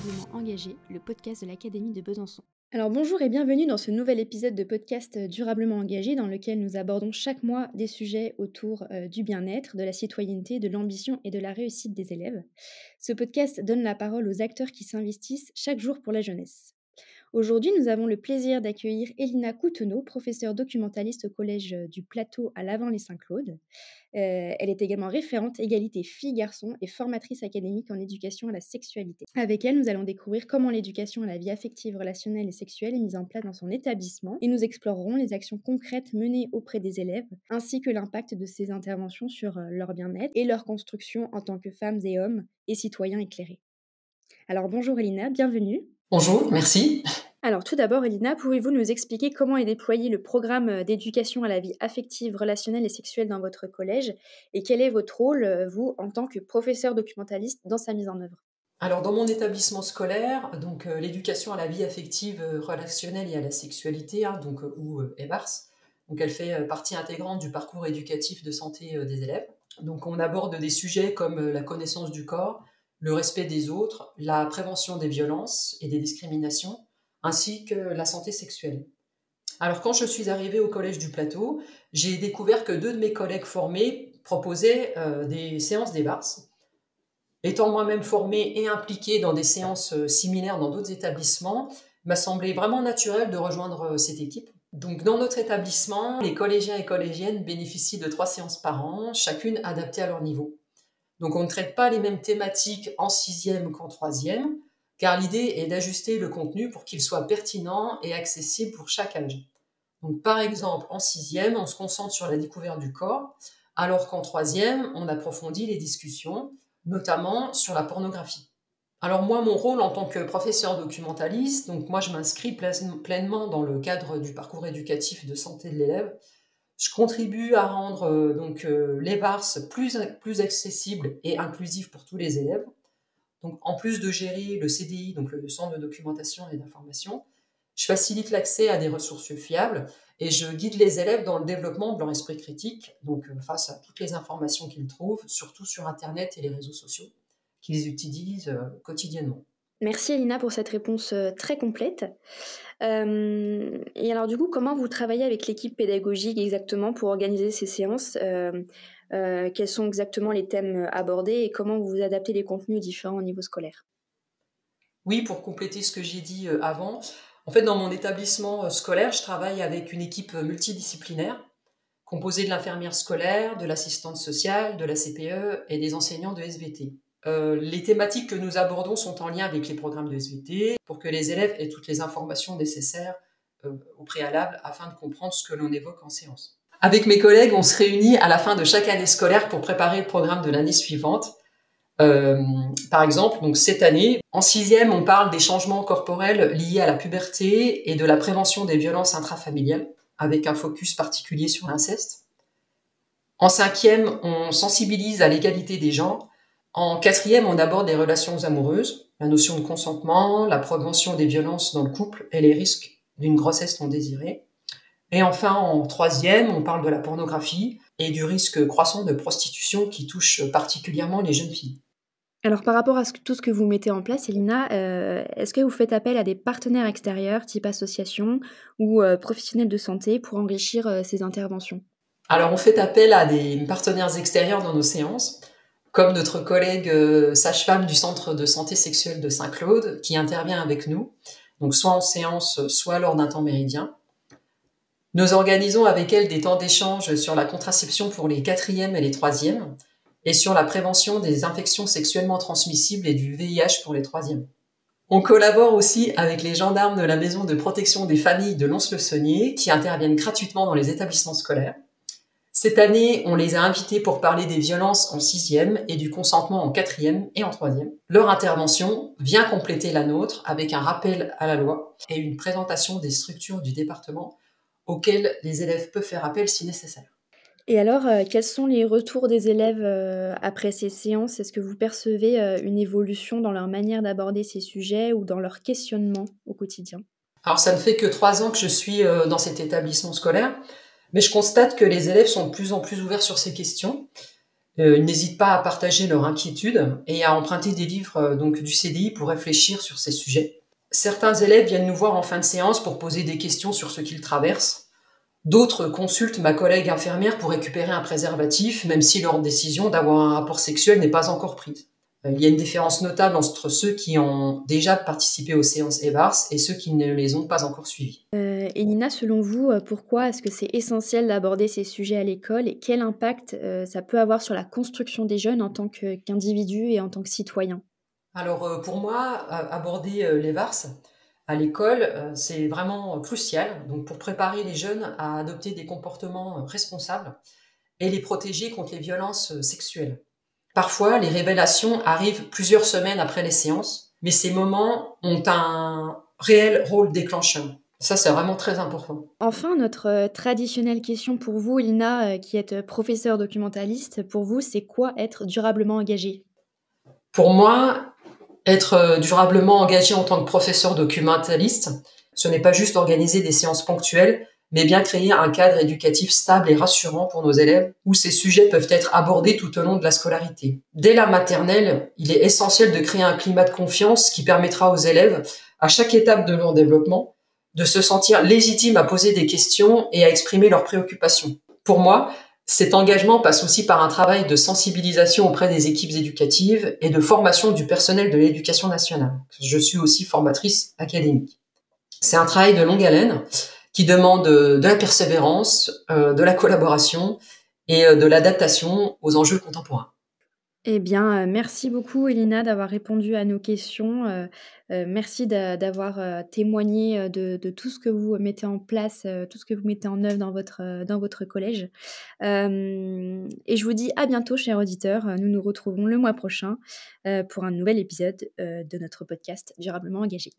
Durablement engagé, le podcast de l'Académie de Besançon. Alors bonjour et bienvenue dans ce nouvel épisode de podcast Durablement engagé dans lequel nous abordons chaque mois des sujets autour du bien-être, de la citoyenneté, de l'ambition et de la réussite des élèves. Ce podcast donne la parole aux acteurs qui s'investissent chaque jour pour la jeunesse. Aujourd'hui, nous avons le plaisir d'accueillir Elina Coutenot, professeure documentaliste au Collège du Plateau à Lavant-les-Saint-Claude. Elle est également référente égalité filles-garçons et formatrice académique en éducation à la sexualité. Avec elle, nous allons découvrir comment l'éducation à la vie affective, relationnelle et sexuelle est mise en place dans son établissement et nous explorerons les actions concrètes menées auprès des élèves ainsi que l'impact de ces interventions sur leur bien-être et leur construction en tant que femmes et hommes et citoyens éclairés. Alors bonjour Elina, bienvenue. Bonjour, merci. Alors tout d'abord, Elina, pouvez-vous nous expliquer comment est déployé le programme d'éducation à la vie affective, relationnelle et sexuelle dans votre collège et quel est votre rôle, vous, en tant que professeur documentaliste, dans sa mise en œuvre? Alors dans mon établissement scolaire, l'éducation à la vie affective, relationnelle et à la sexualité, ou EBARS, donc elle fait partie intégrante du parcours éducatif de santé des élèves. Donc on aborde des sujets comme la connaissance du corps, le respect des autres, la prévention des violences et des discriminations, ainsi que la santé sexuelle. Alors quand je suis arrivée au Collège du Plateau, j'ai découvert que 2 de mes collègues formés proposaient des séances d'EBARS. Étant moi-même formée et impliquée dans des séances similaires dans d'autres établissements, il m'a semblé vraiment naturel de rejoindre cette équipe. Donc dans notre établissement, les collégiens et collégiennes bénéficient de 3 séances par an, chacune adaptée à leur niveau. Donc on ne traite pas les mêmes thématiques en 6e qu'en 3e, car l'idée est d'ajuster le contenu pour qu'il soit pertinent et accessible pour chaque âge. Donc par exemple, en 6e, on se concentre sur la découverte du corps, alors qu'en 3e, on approfondit les discussions, notamment sur la pornographie. Alors moi, mon rôle en tant que professeur documentaliste, donc moi je m'inscris pleinement dans le cadre du parcours éducatif de santé de l'élève. Je contribue à rendre l'EBARS plus accessible et inclusif pour tous les élèves. Donc en plus de gérer le CDI, donc le centre de documentation et d'information, je facilite l'accès à des ressources fiables et je guide les élèves dans le développement de leur esprit critique, face à toutes les informations qu'ils trouvent, surtout sur Internet et les réseaux sociaux, qu'ils utilisent quotidiennement. Merci Elina pour cette réponse très complète. Et alors du coup, comment vous travaillez avec l'équipe pédagogique exactement pour organiser ces séances? Quels sont exactement les thèmes abordés et comment vous adaptez les contenus aux différents niveaux scolaires? Oui, pour compléter ce que j'ai dit avant, en fait, dans mon établissement scolaire, je travaille avec une équipe multidisciplinaire composée de l'infirmière scolaire, de l'assistante sociale, de la CPE et des enseignants de SVT. Les thématiques que nous abordons sont en lien avec les programmes de SVT pour que les élèves aient toutes les informations nécessaires au préalable afin de comprendre ce que l'on évoque en séance. Avec mes collègues, on se réunit à la fin de chaque année scolaire pour préparer le programme de l'année suivante. Par exemple, donc cette année, en 6e, on parle des changements corporels liés à la puberté et de la prévention des violences intrafamiliales, avec un focus particulier sur l'inceste. En 5e, on sensibilise à l'égalité des genres. En 4e, on aborde les relations amoureuses, la notion de consentement, la prévention des violences dans le couple et les risques d'une grossesse non désirée. Et enfin, en 3e, on parle de la pornographie et du risque croissant de prostitution qui touche particulièrement les jeunes filles. Alors par rapport à tout ce que vous mettez en place, Elina, est-ce que vous faites appel à des partenaires extérieurs, type association ou professionnels de santé, pour enrichir ces interventions? Alors on fait appel à des partenaires extérieurs dans nos séances, comme notre collègue sage-femme du centre de santé sexuelle de Saint-Claude, qui intervient avec nous, donc soit en séance, soit lors d'un temps méridien. Nous organisons avec elle des temps d'échange sur la contraception pour les 4e et les 3e, et sur la prévention des infections sexuellement transmissibles et du VIH pour les 3e. On collabore aussi avec les gendarmes de la maison de protection des familles de Lons-le-Saunier, qui interviennent gratuitement dans les établissements scolaires. Cette année, on les a invités pour parler des violences en 6e et du consentement en 4e et en 3e. Leur intervention vient compléter la nôtre avec un rappel à la loi et une présentation des structures du département auxquelles les élèves peuvent faire appel si nécessaire. Et alors, quels sont les retours des élèves après ces séances? Est-ce que vous percevez une évolution dans leur manière d'aborder ces sujets ou dans leur questionnement au quotidien? Alors ça ne fait que 3 ans que je suis dans cet établissement scolaire, mais je constate que les élèves sont de plus en plus ouverts sur ces questions. Ils n'hésitent pas à partager leurs inquiétudes et à emprunter des livres donc du CDI pour réfléchir sur ces sujets. Certains élèves viennent nous voir en fin de séance pour poser des questions sur ce qu'ils traversent. D'autres consultent ma collègue infirmière pour récupérer un préservatif, même si leur décision d'avoir un rapport sexuel n'est pas encore prise. Il y a une différence notable entre ceux qui ont déjà participé aux séances EVARS et ceux qui ne les ont pas encore suivies. Elina, selon vous, pourquoi est-ce que c'est essentiel d'aborder ces sujets à l'école et quel impact ça peut avoir sur la construction des jeunes en tant qu'individus et en tant que citoyens? Alors pour moi, aborder les VARS à l'école, c'est vraiment crucial. Donc pour préparer les jeunes à adopter des comportements responsables et les protéger contre les violences sexuelles. Parfois, les révélations arrivent plusieurs semaines après les séances, mais ces moments ont un réel rôle déclencheur. Ça, c'est vraiment très important. Enfin, notre traditionnelle question pour vous, Elina, qui êtes professeure documentaliste, pour vous, c'est quoi être durablement engagé? Pour moi, être durablement engagé en tant que professeur documentaliste, ce n'est pas juste organiser des séances ponctuelles, mais bien créer un cadre éducatif stable et rassurant pour nos élèves, où ces sujets peuvent être abordés tout au long de la scolarité. Dès la maternelle, il est essentiel de créer un climat de confiance qui permettra aux élèves, à chaque étape de leur développement, de se sentir légitimes à poser des questions et à exprimer leurs préoccupations. Pour moi, cet engagement passe aussi par un travail de sensibilisation auprès des équipes éducatives et de formation du personnel de l'éducation nationale. Je suis aussi formatrice académique. C'est un travail de longue haleine qui demande de la persévérance, de la collaboration et de l'adaptation aux enjeux contemporains. Eh bien, merci beaucoup Elina d'avoir répondu à nos questions, merci d'avoir témoigné, de tout ce que vous mettez en place, tout ce que vous mettez en œuvre dans votre collège. Et je vous dis à bientôt chers auditeurs, nous nous retrouvons le mois prochain, pour un nouvel épisode, de notre podcast Durablement engagé.